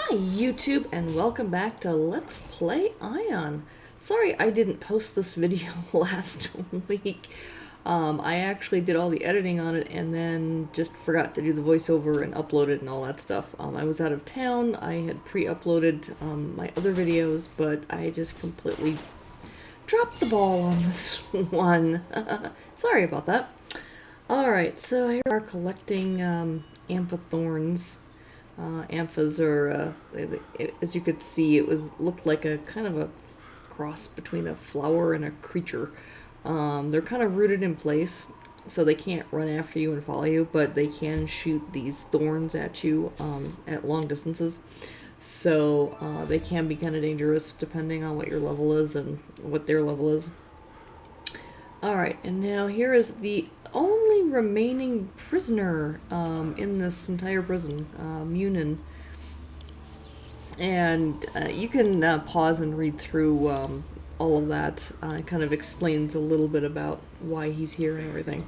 Hi YouTube and welcome back to Let's Play Aion. Sorry I didn't post this video last week. I actually did all the editing on it and then just forgot to do the voiceover and upload it and all that stuff. I was out of town. I had pre-uploaded my other videos, but I just completely dropped the ball on this one. Sorry about that. Alright, so here we are collecting amphothorns. Amphas are, as you could see, looked like a kind of a cross between a flower and a creature. They're kind of rooted in place, so they can't run after you and follow you, but they can shoot these thorns at you at long distances. So they can be kind of dangerous depending on what your level is and what their level is. Alright, and now here is the only remaining prisoner in this entire prison, Munin. And you can pause and read through all of that. It kind of explains a little bit about why he's here and everything.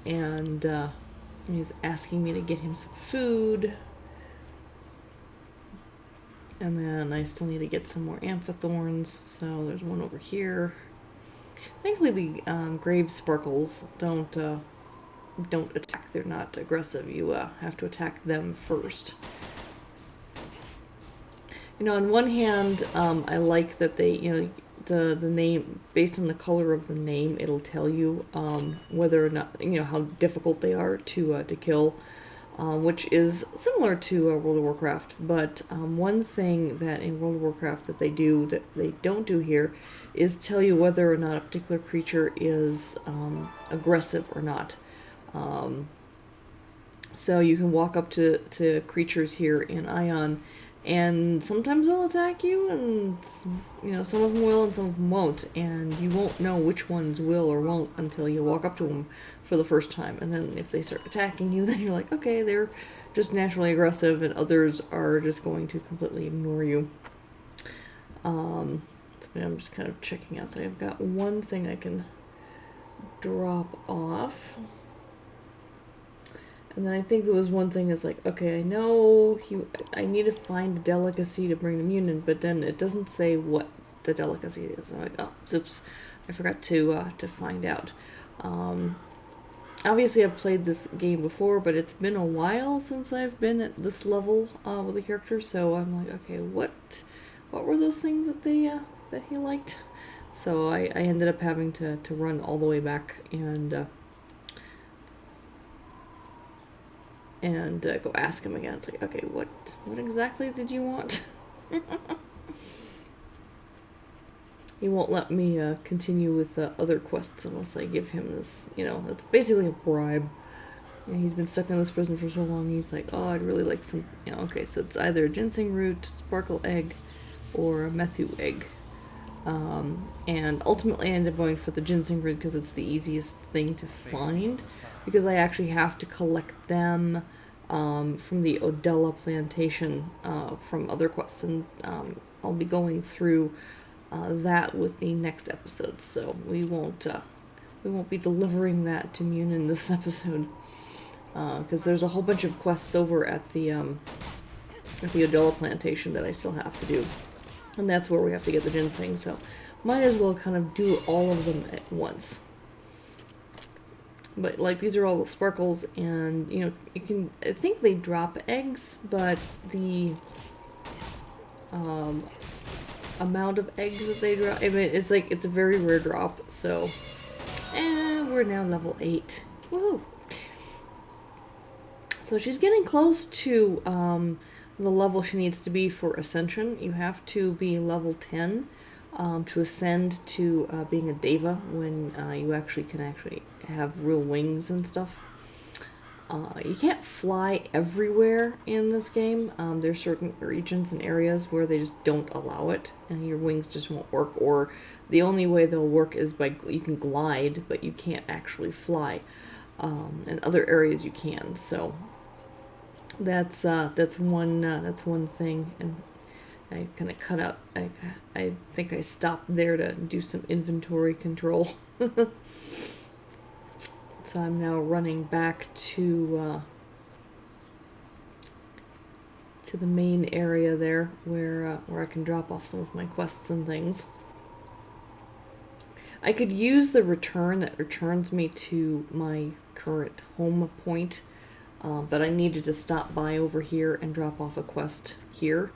And he's asking me to get him some food. And then I still need to get some more amphothorns, so there's one over here. Thankfully, the grave sparkles don't attack. They're not aggressive. You have to attack them first. You know, on one hand, I like that they, the name, based on the color of the name, it'll tell you whether or not, how difficult they are to kill. Which is similar to World of Warcraft, but one thing that in World of Warcraft that they do that they don't do here is tell you whether or not a particular creature is aggressive or not. So you can walk up to creatures here in Aion, and sometimes they'll attack you, and some of them will and some of them won't, and you won't know which ones will or won't until you walk up to them for the first time. And then if they start attacking you, then you're like, okay, they're just naturally aggressive, and others are just going to completely ignore you. So I'm just kind of checking out. So I've got one thing I can drop off. And then I think there was one thing that's like, okay, I know I need to find a delicacy to bring to Munin, but then it doesn't say what the delicacy is. I'm like, oh, oops, I forgot to find out. Obviously I've played this game before, but it's been a while since I've been at this level with the character, so I'm like, okay, what were those things that that he liked? So I ended up having to run all the way back and go ask him again. It's like, okay, what exactly did you want? He won't let me continue with other quests unless I give him this, it's basically a bribe. He's been stuck in this prison for so long, he's like, oh, I'd really like some, okay, so it's either a ginseng root, sparkle egg, or a methu egg. And ultimately I ended up going for the ginseng root because it's the easiest thing to find, because I actually have to collect them from the Odella plantation from other quests, and I'll be going through that with the next episode, so we won't be delivering that to Munin this episode, because there's a whole bunch of quests over at the Odella plantation that I still have to do. And that's where we have to get the ginseng, so might as well kind of do all of them at once. But, like, these are all the sparkles, and, you can, I think they drop eggs, but the amount of eggs that they drop, I mean, it's a very rare drop, so, we're now level 8. Woohoo! So she's getting close to, the level she needs to be for ascension. You have to be level 10 to ascend to being a deva, when you can have real wings and stuff. You can't fly everywhere in this game. There's certain regions and areas where they just don't allow it, and your wings just won't work, or the only way they'll work is by, you can glide, but you can't actually fly. In other areas you can, so that's one thing. And I kind of cut out, I think I stopped there to do some inventory control. So I'm now running back to to the main area there where I can drop off some of my quests and things. I could use the return that returns me to my current home point, but I needed to stop by over here and drop off a quest here,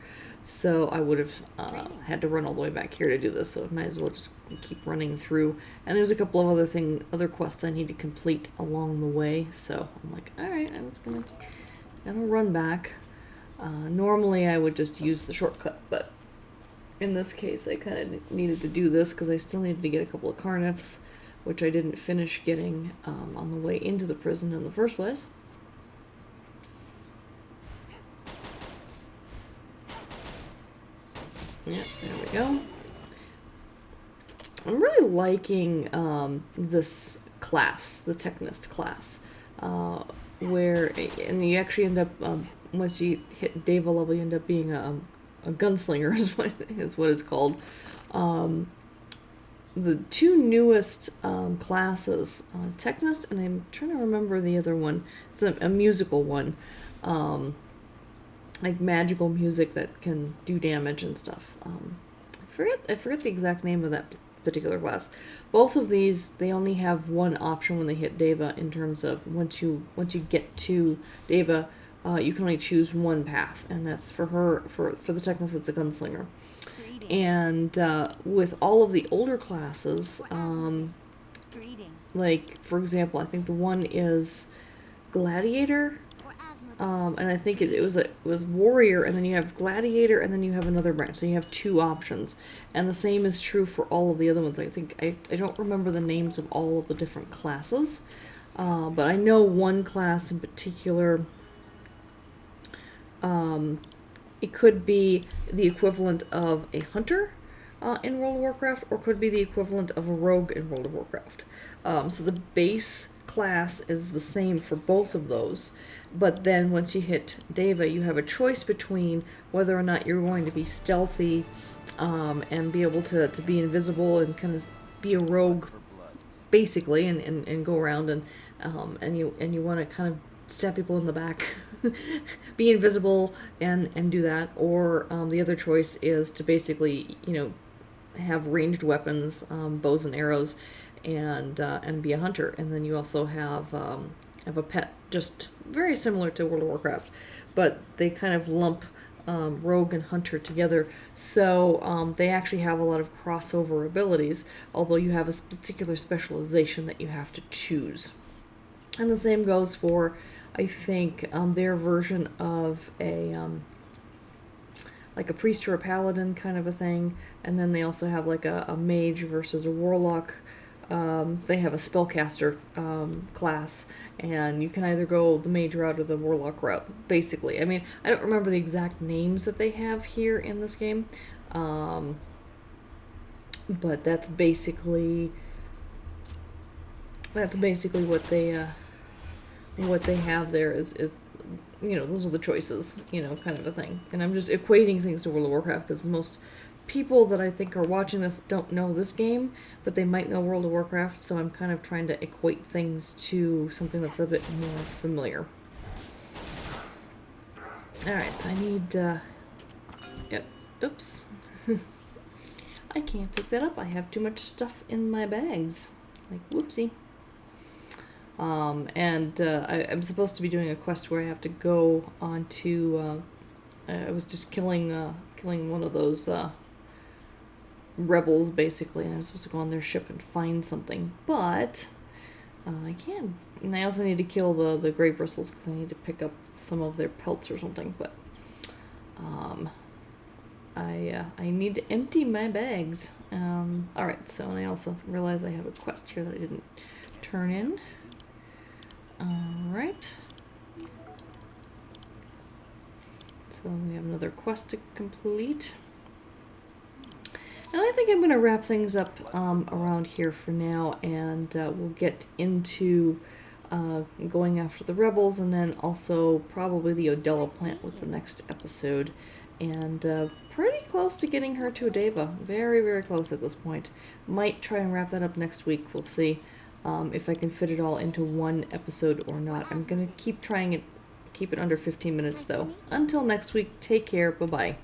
so I would have had to run all the way back here to do this, so I might as well just keep running through. And there's a couple of other quests I need to complete along the way, so I'm like, alright, I'm just gonna run back. Normally I would just use the shortcut, but in this case I kind of needed to do this because I still needed to get a couple of carnifs, which I didn't finish getting on the way into the prison in the first place. Yeah, there we go. I'm really liking this class, the Technist class, and you actually end up, once you hit Deva level, you end up being a gunslinger is what it's called. The two newest classes, Technist, and I'm trying to remember the other one. It's a musical one. Like magical music that can do damage and stuff. I forget the exact name of that particular class. Both of these, they only have one option when they hit Deva, in terms of once you get to Deva, you can only choose one path, and that's for the Technist, it's a gunslinger. And with all of the older classes, like for example, I think the one is Gladiator. And I think it was warrior, and then you have gladiator, and then you have another branch. So you have two options, and the same is true for all of the other ones. I think I don't remember the names of all of the different classes, but I know one class in particular. It could be the equivalent of a hunter in World of Warcraft, or could be the equivalent of a rogue in World of Warcraft. So the base class is the same for both of those. But then once you hit Deva, you have a choice between whether or not you're going to be stealthy and be able to be invisible and kind of be a rogue, basically, and go around and you want to kind of stab people in the back, be invisible and do that. Or the other choice is to basically, have ranged weapons, bows and arrows, and be a hunter. And then you also have a pet, just very similar to World of Warcraft, but they kind of lump rogue and hunter together, so they actually have a lot of crossover abilities, although you have a particular specialization that you have to choose. And the same goes for, I think, their version of like a priest or a paladin kind of a thing, and then they also have like a mage versus a warlock. They have a spellcaster class, and you can either go the mage route or the warlock route, basically. I mean, I don't remember the exact names that they have here in this game, but that's basically what they have there is those are the choices, kind of a thing. And I'm just equating things to World of Warcraft because most people that I think are watching this don't know this game, but they might know World of Warcraft, so I'm kind of trying to equate things to something that's a bit more familiar. Alright, so I need, yep, oops. I can't pick that up. I have too much stuff in my bags. Like, whoopsie. I'm supposed to be doing a quest where I have to go onto, I was just killing one of those, rebels, basically, and I'm supposed to go on their ship and find something, but I can't. And I also need to kill the gray bristles because I need to pick up some of their pelts or something, but I need to empty my bags. Alright, so and I also realize I have a quest here that I didn't turn in. Alright. So we have another quest to complete. And I think I'm going to wrap things up around here for now, and we'll get into going after the rebels, and then also probably the Odella plant with the next episode. And pretty close to getting her to a Deva. Very, very close at this point. Might try and wrap that up next week. We'll see if I can fit it all into one episode or not. I'm going to keep trying Keep it under 15 minutes Nice to though. meet you. Until next week, take care. Bye-bye.